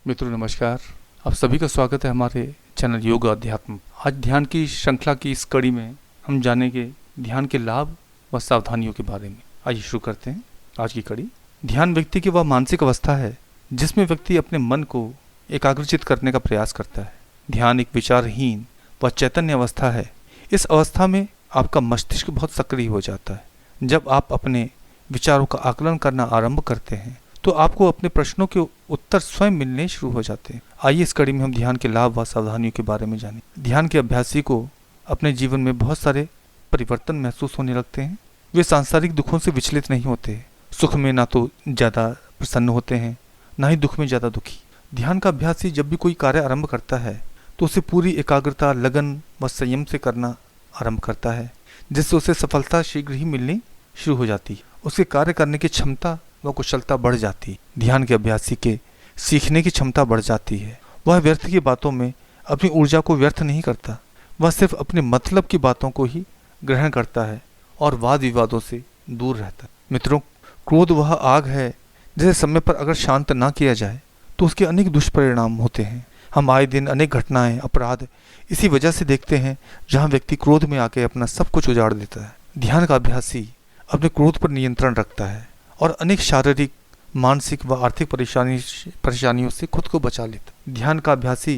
मित्रों नमस्कार। आप सभी का स्वागत है हमारे चैनल योग अध्यात्म। आज ध्यान की श्रृंखला की इस कड़ी में हम जानेंगे ध्यान के लाभ व सावधानियों के बारे में। आइए शुरू करते हैं आज की कड़ी। ध्यान व्यक्ति की वह मानसिक अवस्था है जिसमें व्यक्ति अपने मन को एकाग्रचित करने का प्रयास करता है। ध्यान एक विचारहीन व चैतन्य अवस्था है। इस अवस्था में आपका मस्तिष्क बहुत सक्रिय हो जाता है। जब आप अपने विचारों का आकलन करना आरंभ करते हैं तो आपको अपने प्रश्नों के उत्तर स्वयं मिलने शुरू हो जाते हैं। आइए इस कड़ी में हम ध्यान के लाभ व सावधानियों के बारे में जानें। ध्यान के अभ्यासी को अपने जीवन में बहुत सारे परिवर्तन महसूस होने लगते हैं। वे सांसारिक दुखों से विचलित नहीं होते। सुख में ना तो ज़्यादा प्रसन्न होते हैं, ना ही दुख में ज़्यादा दुखी। ध्यान का अभ्यासी जब भी कोई कार्य आरंभ करता है तो उसे पूरी एकाग्रता, लगन व संयम से करना आरंभ करता है, जिससे उसे सफलता शीघ्र ही मिलनी शुरू हो जाती है। उसके कार्य करने की क्षमता व कुशलता बढ़ जाती है। ध्यान के अभ्यासी के सीखने की क्षमता बढ़ जाती है। वह व्यर्थ की बातों में अपनी ऊर्जा को व्यर्थ नहीं करता। वह सिर्फ अपने मतलब की बातों को ही ग्रहण करता है और वाद विवादों से दूर रहता है। मित्रों, क्रोध वह आग है जिसे समय पर अगर शांत ना किया जाए तो उसके अनेक दुष्परिणाम होते हैं। हम आए दिन अनेक घटनाएं, अपराध इसी वजह से देखते हैं जहाँ व्यक्ति क्रोध में आके अपना सब कुछ उजाड़ देता है। ध्यान का अभ्यासी अपने क्रोध पर नियंत्रण रखता है और अनेक शारीरिक, मानसिक व आर्थिक परेशानियों से खुद को बचा लेता। ध्यान का अभ्यासी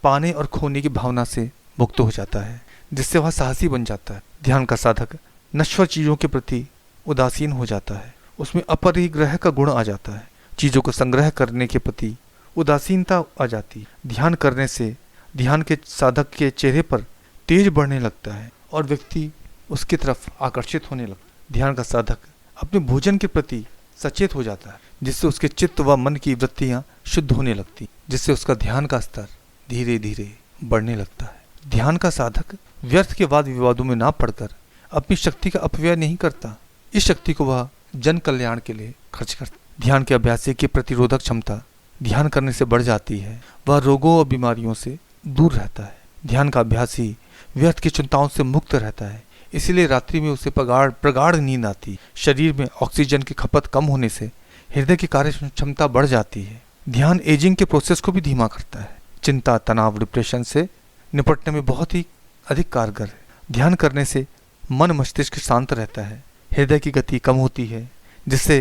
पाने और खोने की भावना से मुक्त हो जाता है, जिससे वह साहसी बन जाता है। ध्यान का साधक नश्वर चीज़ों के प्रति उदासीन हो जाता है। उसमें अपरिग्रह का गुण आ जाता है। चीज़ों को संग्रह करने के प्रति उदासीनता आ जाती है। ध्यान करने से ध्यान के साधक के चेहरे पर तेज बढ़ने लगता है और व्यक्ति उसकी तरफ आकर्षित होने लगता है। ध्यान का साधक अपने भोजन के प्रति सचेत हो जाता है, जिससे उसके चित्त व मन की वृत्तियां शुद्ध होने लगती, जिससे उसका ध्यान का स्तर धीरे धीरे बढ़ने लगता है। ध्यान का साधक व्यर्थ के वाद विवादों में ना पड़कर अपनी शक्ति का अपव्यय नहीं करता। इस शक्ति को वह जन कल्याण के लिए खर्च करता। ध्यान के अभ्यासी की प्रतिरोधक क्षमता ध्यान करने से बढ़ जाती है। वह रोगों और बीमारियों से दूर रहता है। ध्यान का अभ्यासी व्यर्थ की चिंताओं से मुक्त रहता है, इसलिए रात्रि में उसे प्रगाढ़ नींद आती। शरीर में ऑक्सीजन की खपत कम होने से हृदय की कार्य क्षमता बढ़ जाती है। ध्यान एजिंग के प्रोसेस को भी धीमा करता है। चिंता, तनाव, डिप्रेशन से निपटने में बहुत ही अधिक कारगर है। ध्यान करने से मन मस्तिष्क शांत रहता है। हृदय की गति कम होती है, जिससे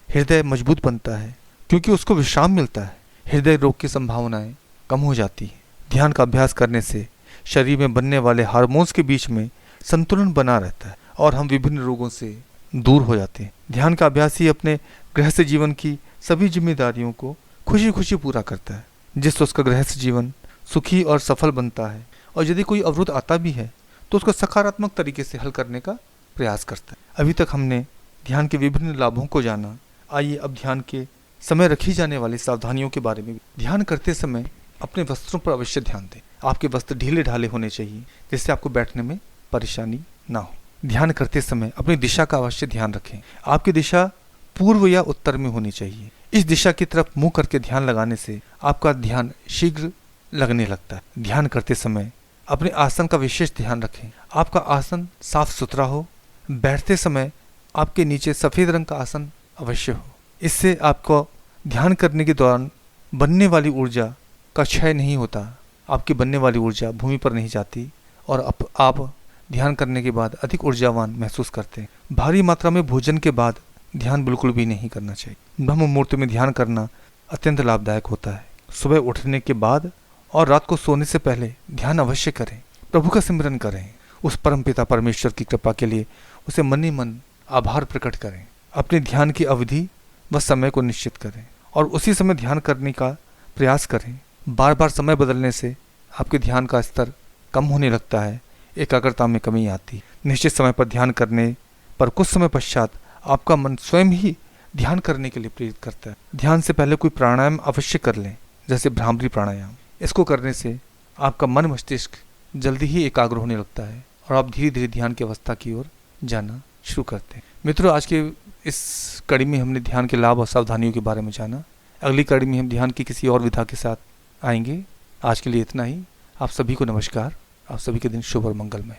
हृदय मजबूत बनता है क्योंकि उसको विश्राम मिलता है। हृदय रोग की संभावनाएं कम हो जाती है। ध्यान का अभ्यास करने से शरीर में बनने वाले हार्मोन्स के बीच में संतुलन बना रहता है और हम विभिन्न रोगों से दूर हो जाते हैं। ध्यान का अभ्यासी अपने गृहस्थ जीवन की सभी जिम्मेदारियों को खुशी खुशी पूरा करता है, जिससे उसका गृहस्थ जीवन सुखी और सफल बनता है। और यदि कोई अवरोध आता भी है तो उसको सकारात्मक तरीके से हल करने का प्रयास करता है। अभी तक हमने ध्यान के विभिन्न लाभों को जाना। आइए अब ध्यान के समय रखी जाने वाली सावधानियों के बारे में। ध्यान करते समय अपने वस्त्रों पर अवश्य ध्यान दें। आपके वस्त्र ढीले ढाले होने चाहिए, जिससे आपको बैठने में परेशानी ना हो। ध्यान करते समय अपनी दिशा का अवश्य ध्यान रखें। आपकी दिशा पूर्व या उत्तर में होनी चाहिए। इस दिशा की तरफ मुंह करके ध्यान लगाने से आपका ध्यान शीघ्र लगने लगता है। ध्यान करते समय अपने आसन का विशेष ध्यान रखें। आपका आसन साफ सुथरा हो। बैठते समय आपके नीचे सफ़ेद रंग का आसन अवश्य हो। इससे आपको ध्यान करने के दौरान बनने वाली ऊर्जा का क्षय नहीं होता। आपकी बनने वाली ऊर्जा भूमि पर नहीं जाती और आप ध्यान करने के बाद अधिक ऊर्जावान महसूस करते हैं। भारी मात्रा में भोजन के बाद ध्यान बिल्कुल भी नहीं करना चाहिए। ब्रह्म मुहूर्त में ध्यान करना अत्यंत लाभदायक होता है। सुबह उठने के बाद और रात को सोने से पहले ध्यान अवश्य करें। प्रभु का सिमरन करें। उस परमपिता परमेश्वर की कृपा के लिए उसे मन ही मन आभार प्रकट करें। अपने ध्यान की अवधि व समय को निश्चित करें और उसी समय ध्यान करने का प्रयास करें। बार बार समय बदलने से आपके ध्यान का स्तर कम होने लगता है, एकाग्रता में कमी आती है। निश्चित समय पर ध्यान करने पर कुछ समय पश्चात आपका मन स्वयं ही ध्यान करने के लिए प्रेरित करता है। ध्यान से पहले कोई प्राणायाम अवश्य कर लें, जैसे भ्रामरी प्राणायाम। इसको करने से आपका मन मस्तिष्क जल्दी ही एकाग्र होने लगता है और आप धीरे धीरे ध्यान की अवस्था की ओर जाना शुरू करते हैं। मित्रों, आज के इस कड़ी में हमने ध्यान के लाभ और सावधानियों के बारे में जाना। अगली कड़ी में हम ध्यान की किसी और विधा के साथ आएंगे। आज के लिए इतना ही। आप सभी को नमस्कार। आप सभी के दिन शुभ और मंगलमय।